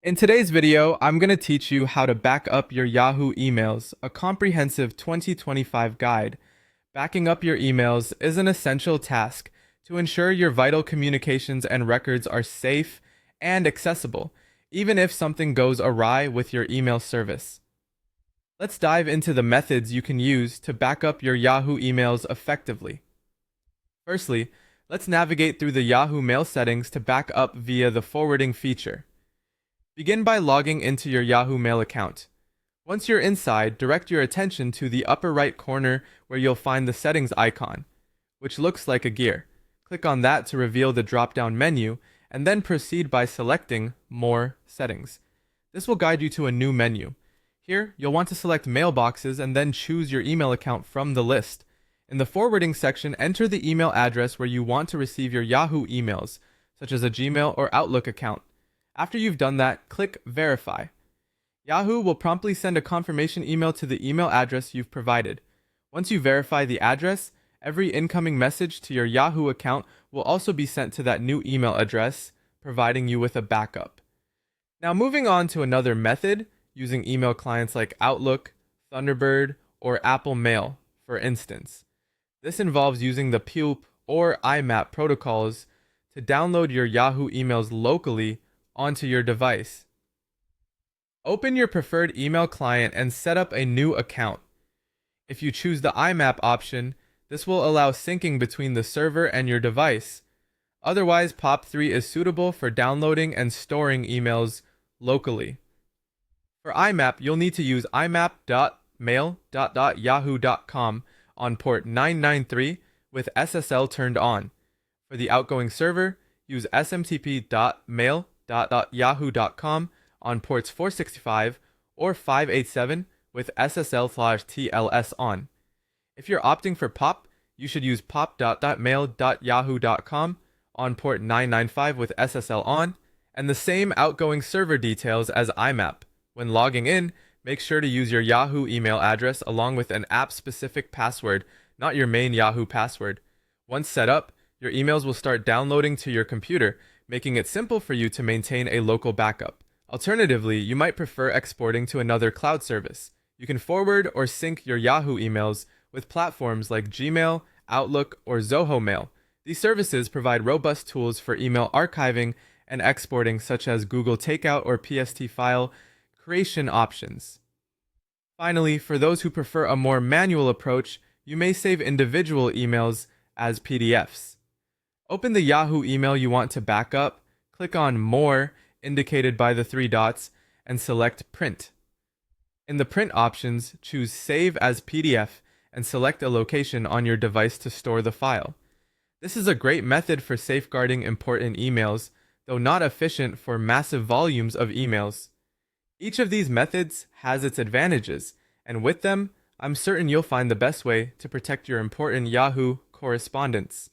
In today's video, I'm going to teach you how to back up your Yahoo emails, a comprehensive 2025 guide. Backing up your emails is an essential task to ensure your vital communications and records are safe and accessible, even if something goes awry with your email service. Let's dive into the methods you can use to back up your Yahoo emails effectively. Firstly, let's navigate through the Yahoo Mail settings to back up via the forwarding feature. Begin by logging into your Yahoo Mail account. Once you're inside, direct your attention to the upper right corner where you'll find the settings icon, which looks like a gear. Click on that to reveal the drop-down menu, and then proceed by selecting More Settings. This will guide you to a new menu. Here, you'll want to select Mailboxes and then choose your email account from the list. In the forwarding section, enter the email address where you want to receive your Yahoo emails, such as a Gmail or Outlook account. After you've done that, click Verify. Yahoo will promptly send a confirmation email to the email address you've provided. Once you verify the address, every incoming message to your Yahoo account will also be sent to that new email address, providing you with a backup. Now moving on to another method, using email clients like Outlook, Thunderbird, or Apple Mail, for instance. This involves using the PUP or IMAP protocols to download your Yahoo emails locally onto your device. Open your preferred email client and set up a new account. If you choose the IMAP option, this will allow syncing between the server and your device. Otherwise, POP3 is suitable for downloading and storing emails locally. For IMAP, you'll need to use imap.mail.yahoo.com on port 993 with SSL turned on. For the outgoing server, use smtp.mail.yahoo.com on ports 465 or 587 with SSL/TLS on. If you're opting for POP, you should use pop.mail.yahoo.com on port 995 with SSL on, and the same outgoing server details as IMAP. When logging in, make sure to use your Yahoo email address along with an app-specific password, not your main Yahoo password. Once set up, your emails will start downloading to your computer, making it simple for you to maintain a local backup. Alternatively, you might prefer exporting to another cloud service. You can forward or sync your Yahoo emails with platforms like Gmail, Outlook, or Zoho Mail. These services provide robust tools for email archiving and exporting, such as Google Takeout or PST file creation options. Finally, for those who prefer a more manual approach, you may save individual emails as PDFs. Open the Yahoo email you want to back up, click on More, indicated by the three dots, and select Print. In the print options, choose Save as PDF and select a location on your device to store the file. This is a great method for safeguarding important emails, though not efficient for massive volumes of emails. Each of these methods has its advantages, and with them, I'm certain you'll find the best way to protect your important Yahoo correspondence.